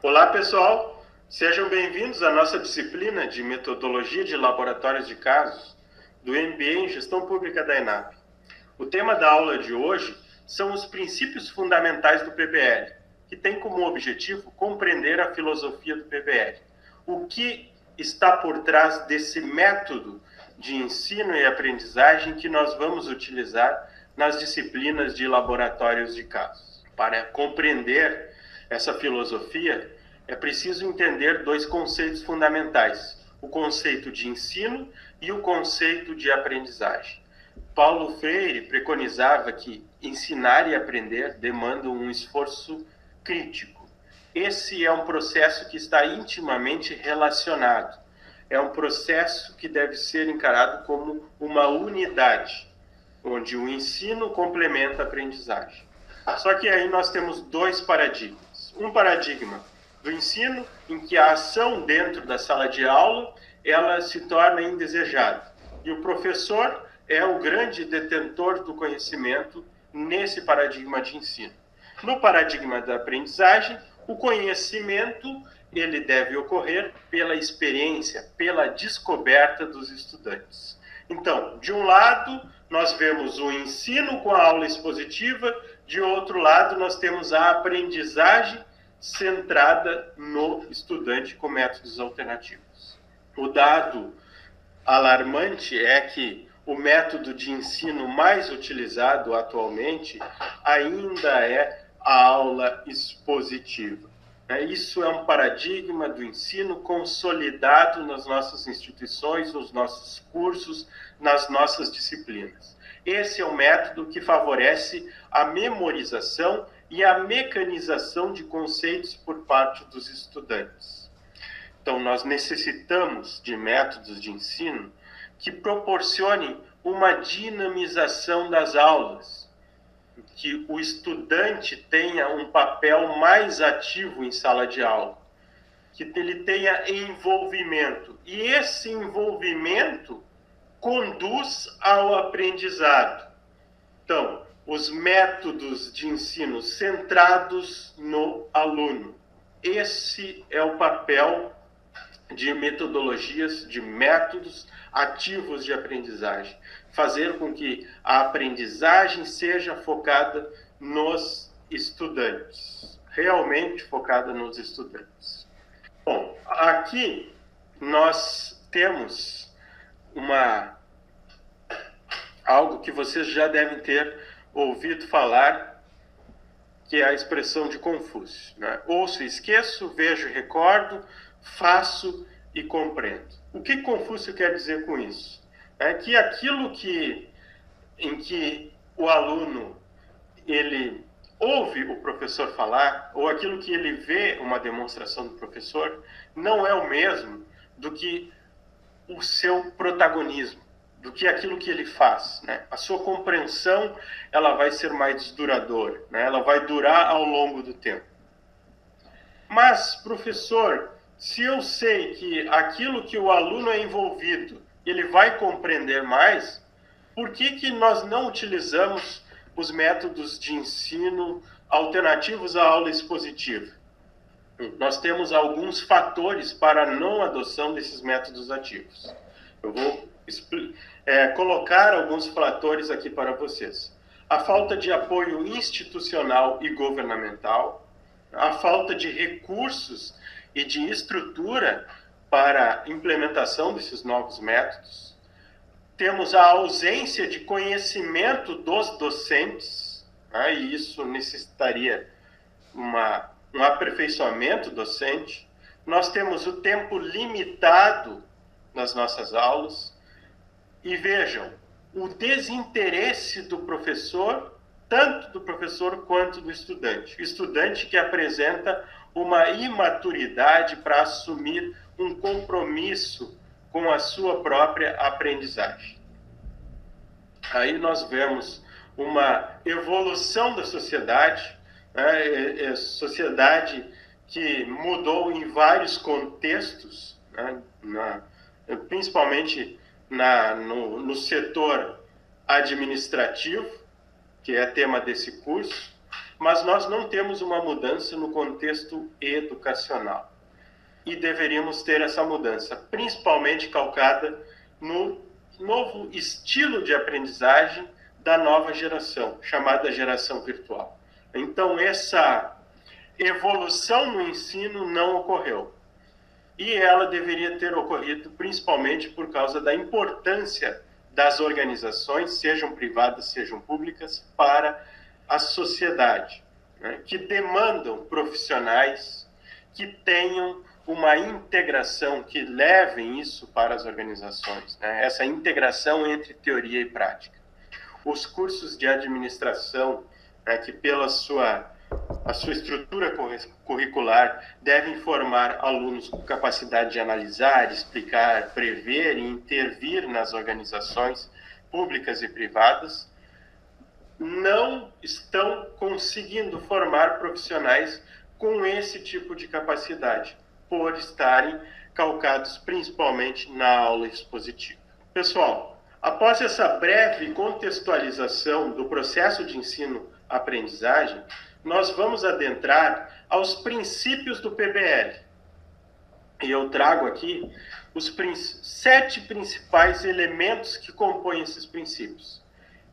Olá, pessoal! Sejam bem-vindos à nossa disciplina de Metodologia de Laboratórios de Casos do MBA em Gestão Pública da ENAP. O tema da aula de hoje são os princípios fundamentais do PBL, que tem como objetivo compreender a filosofia do PBL. O que está por trás desse método de ensino e aprendizagem que nós vamos utilizar nas disciplinas de laboratórios de casos. Para compreender essa filosofia, é preciso entender dois conceitos fundamentais: o conceito de ensino e o conceito de aprendizagem. Paulo Freire preconizava que ensinar e aprender demandam um esforço crítico. Esse é um processo que está intimamente relacionado. É um processo que deve ser encarado como uma unidade, onde o ensino complementa a aprendizagem. Só que aí nós temos dois paradigmas. Um paradigma do ensino, em que a ação dentro da sala de aula ela se torna indesejada. E o professor é o grande detentor do conhecimento nesse paradigma de ensino. No paradigma da aprendizagem, o conhecimento ele deve ocorrer pela experiência, pela descoberta dos estudantes. Então, de um lado, nós vemos o ensino com a aula expositiva, de outro lado, nós temos a aprendizagem centrada no estudante com métodos alternativos. O dado alarmante é que o método de ensino mais utilizado atualmente ainda é a aula expositiva. Isso é um paradigma do ensino consolidado nas nossas instituições, nos nossos cursos, nas nossas disciplinas. Esse é um método que favorece a memorização e a mecanização de conceitos por parte dos estudantes. Então, nós necessitamos de métodos de ensino que proporcionem uma dinamização das aulas, que o estudante tenha um papel mais ativo em sala de aula, que ele tenha envolvimento. E esse envolvimento conduz ao aprendizado. Então, os métodos de ensino centrados no aluno. Esse é o papel de metodologias, de métodos ativos de aprendizagem. Fazer com que a aprendizagem seja focada nos estudantes, realmente focada nos estudantes. Bom, aqui nós temos algo que vocês já devem ter ouvido falar, que é a expressão de Confúcio, né? Ouço e esqueço, vejo e recordo, faço e compreendo. O que Confúcio quer dizer com isso? É que aquilo em que o aluno ele ouve o professor falar, ou aquilo que ele vê uma demonstração do professor, não é o mesmo do que o seu protagonismo, do que aquilo que ele faz, né? A sua compreensão ela vai ser mais duradoura, né? Ela vai durar ao longo do tempo. Mas, professor, se eu sei que aquilo que o aluno é envolvido, ele vai compreender mais, por que nós não utilizamos os métodos de ensino alternativos à aula expositiva? Nós temos alguns fatores para a não adoção desses métodos ativos. Eu vou colocar alguns fatores aqui para vocês. A falta de apoio institucional e governamental, a falta de recursos e de estrutura para a implementação desses novos métodos. Temos a ausência de conhecimento dos docentes, né, e isso necessitaria um aperfeiçoamento docente. Nós temos o tempo limitado nas nossas aulas. E vejam, o desinteresse do professor, tanto do professor quanto do estudante. O estudante que apresenta uma imaturidade para assumir um compromisso com a sua própria aprendizagem. Aí nós vemos uma evolução da sociedade, né? Sociedade que mudou em vários contextos, né? Principalmente no setor administrativo, que é tema desse curso, mas nós não temos uma mudança no contexto educacional. E deveríamos ter essa mudança, principalmente calcada no novo estilo de aprendizagem da nova geração, chamada geração virtual. Então, essa evolução no ensino não ocorreu. E ela deveria ter ocorrido principalmente por causa da importância das organizações, sejam privadas, sejam públicas, para a sociedade, né, que demandam profissionais que tenham uma integração, que levem isso para as organizações, né, essa integração entre teoria e prática. Os cursos de administração, né, que pela sua estrutura curricular devem formar alunos com capacidade de analisar, explicar, prever e intervir nas organizações públicas e privadas, não estão conseguindo formar profissionais com esse tipo de capacidade, por estarem calcados principalmente na aula expositiva. Pessoal, após essa breve contextualização do processo de ensino-aprendizagem, nós vamos adentrar aos princípios do PBL. E eu trago aqui os 7 principais elementos que compõem esses princípios.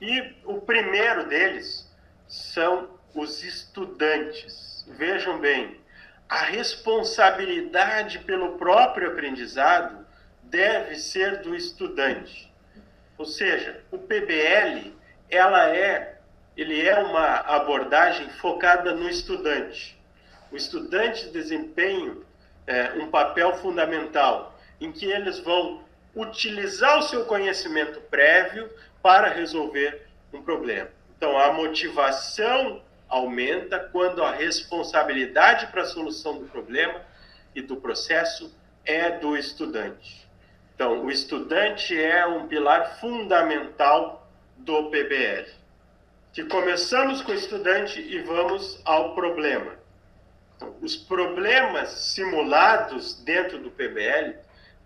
E o primeiro deles são os estudantes. Vejam bem, a responsabilidade pelo próprio aprendizado deve ser do estudante. Ou seja, o PBL, ele é uma abordagem focada no estudante. O estudante desempenha um papel fundamental, em que eles vão utilizar o seu conhecimento prévio para resolver um problema. Então, a motivação aumenta quando a responsabilidade para a solução do problema e do processo é do estudante. Então, o estudante é um pilar fundamental do PBL. Que começamos com o estudante e vamos ao problema. Então, os problemas simulados dentro do PBL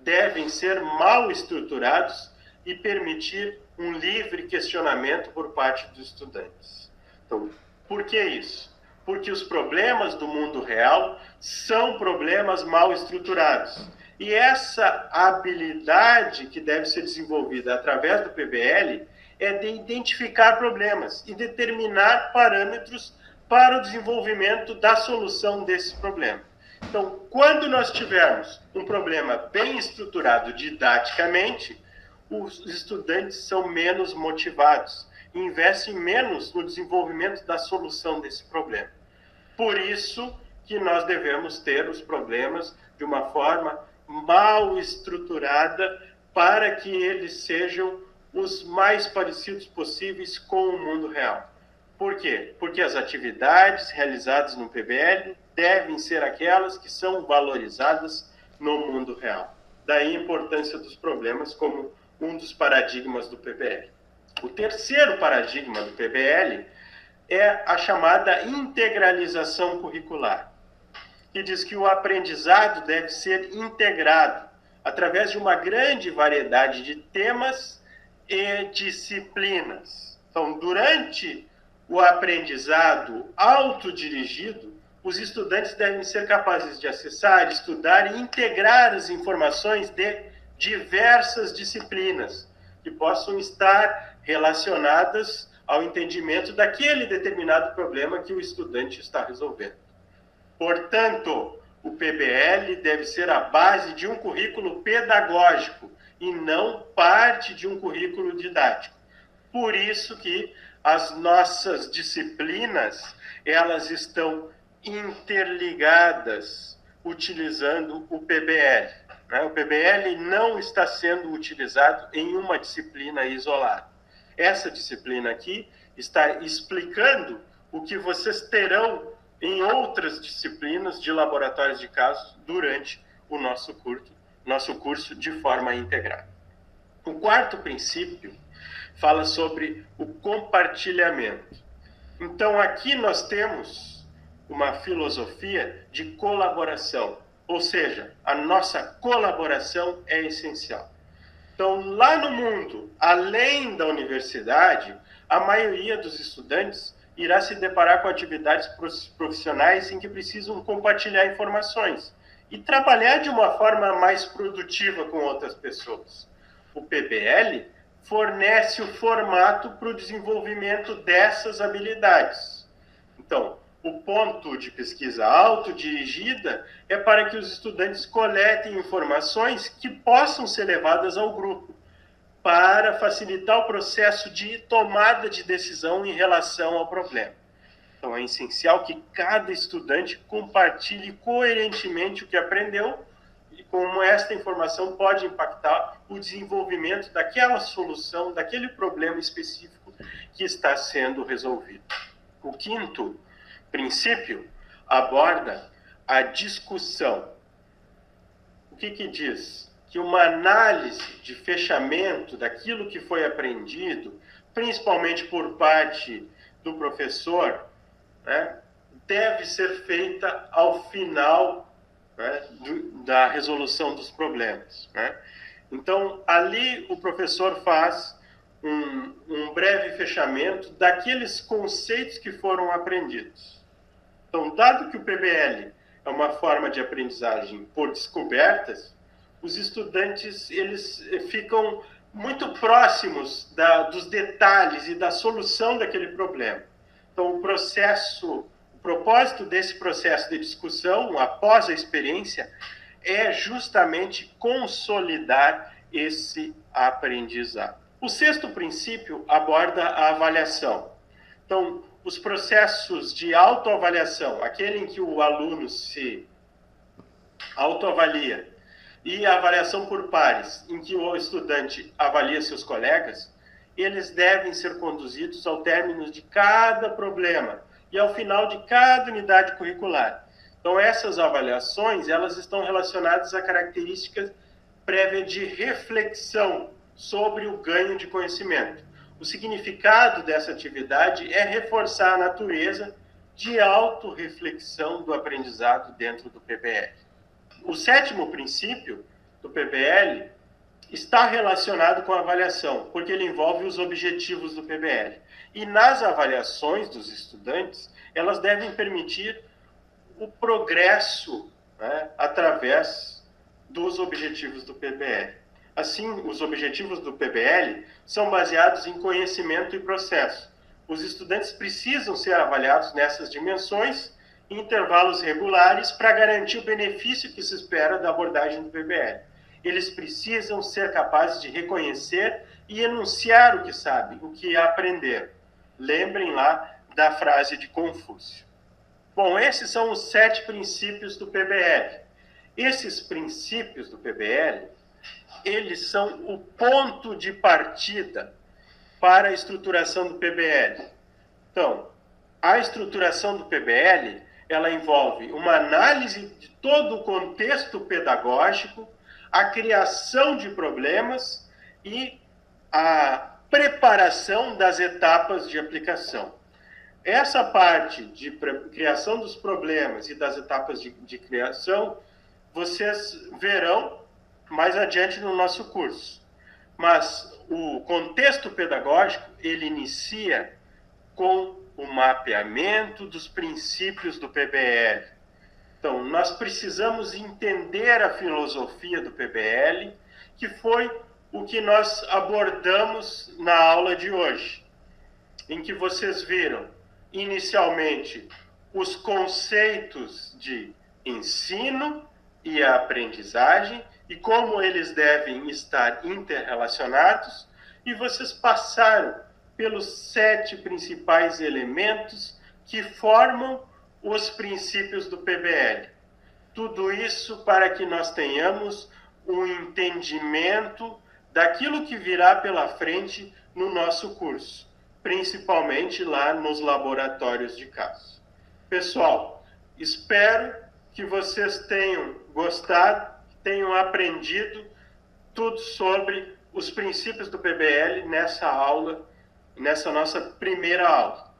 devem ser mal estruturados e permitir um livre questionamento por parte dos estudantes. Então, por que isso? Porque os problemas do mundo real são problemas mal estruturados. E essa habilidade que deve ser desenvolvida através do PBL é de identificar problemas e determinar parâmetros para o desenvolvimento da solução desse problema. Então, quando nós tivermos um problema bem estruturado didaticamente, os estudantes são menos motivados e investem menos no desenvolvimento da solução desse problema. Por isso que nós devemos ter os problemas de uma forma mal estruturada para que eles sejam os mais parecidos possíveis com o mundo real. Por quê? Porque as atividades realizadas no PBL devem ser aquelas que são valorizadas no mundo real. Daí a importância dos problemas como um dos paradigmas do PBL. O terceiro paradigma do PBL é a chamada integralização curricular, que diz que o aprendizado deve ser integrado através de uma grande variedade de temas e disciplinas. Então, durante o aprendizado autodirigido, os estudantes devem ser capazes de acessar, estudar e integrar as informações de diversas disciplinas que possam estar relacionadas ao entendimento daquele determinado problema que o estudante está resolvendo. Portanto, o PBL deve ser a base de um currículo pedagógico e não parte de um currículo didático. Por isso que as nossas disciplinas, elas estão interligadas utilizando o PBL. O PBL não está sendo utilizado em uma disciplina isolada. Essa disciplina aqui está explicando o que vocês terão em outras disciplinas de laboratórios de casos durante o nosso curso de forma integrada. O quarto princípio fala sobre o compartilhamento. Então, aqui nós temos uma filosofia de colaboração, ou seja, a nossa colaboração é essencial. Então, lá no mundo, além da universidade, a maioria dos estudantes irá se deparar com atividades profissionais em que precisam compartilhar informações e trabalhar de uma forma mais produtiva com outras pessoas. O PBL fornece o formato para o desenvolvimento dessas habilidades. Então, o ponto de pesquisa autodirigida é para que os estudantes coletem informações que possam ser levadas ao grupo, para facilitar o processo de tomada de decisão em relação ao problema. Então, é essencial que cada estudante compartilhe coerentemente o que aprendeu e como esta informação pode impactar o desenvolvimento daquela solução, daquele problema específico que está sendo resolvido. O quinto princípio aborda a discussão. O que diz? Que uma análise de fechamento daquilo que foi aprendido, principalmente por parte do professor, né, deve ser feita ao final, né, da resolução dos problemas, né? Então, ali o professor faz um breve fechamento daqueles conceitos que foram aprendidos. Então, dado que o PBL é uma forma de aprendizagem por descobertas, os estudantes eles ficam muito próximos dos detalhes e da solução daquele problema. Então, o propósito desse processo de discussão, após a experiência, é justamente consolidar esse aprendizado. O sexto princípio aborda a avaliação. Então, os processos de autoavaliação, aquele em que o aluno se autoavalia, e a avaliação por pares, em que o estudante avalia seus colegas, eles devem ser conduzidos ao término de cada problema e ao final de cada unidade curricular. Então, essas avaliações, elas estão relacionadas a características prévias de reflexão sobre o ganho de conhecimento. O significado dessa atividade é reforçar a natureza de autorreflexão do aprendizado dentro do PBL. O sétimo princípio do PBL está relacionado com a avaliação, porque ele envolve os objetivos do PBL. E nas avaliações dos estudantes, elas devem permitir o progresso, né, através dos objetivos do PBL. Assim, os objetivos do PBL são baseados em conhecimento e processo. Os estudantes precisam ser avaliados nessas dimensões em intervalos regulares para garantir o benefício que se espera da abordagem do PBL. Eles precisam ser capazes de reconhecer e enunciar o que sabem, o que aprenderam. Lembrem lá da frase de Confúcio. Bom, esses são os 7 princípios do PBL. Esses princípios do PBL, eles são o ponto de partida para a estruturação do PBL. Então, a estruturação do PBL, ela envolve uma análise de todo o contexto pedagógico, a criação de problemas e a preparação das etapas de aplicação. Essa parte de criação dos problemas e das etapas de criação, vocês verão mais adiante no nosso curso. Mas o contexto pedagógico, ele inicia com o mapeamento dos princípios do PBL. Então, nós precisamos entender a filosofia do PBL, que foi o que nós abordamos na aula de hoje, em que vocês viram, inicialmente, os conceitos de ensino e a aprendizagem e como eles devem estar interrelacionados, e vocês passaram pelos 7 principais elementos que formam os princípios do PBL. Tudo isso para que nós tenhamos um entendimento daquilo que virá pela frente no nosso curso, principalmente lá nos laboratórios de caso. Pessoal, espero que vocês tenham gostado, tenham aprendido tudo sobre os princípios do PBL nessa aula, nessa nossa primeira aula.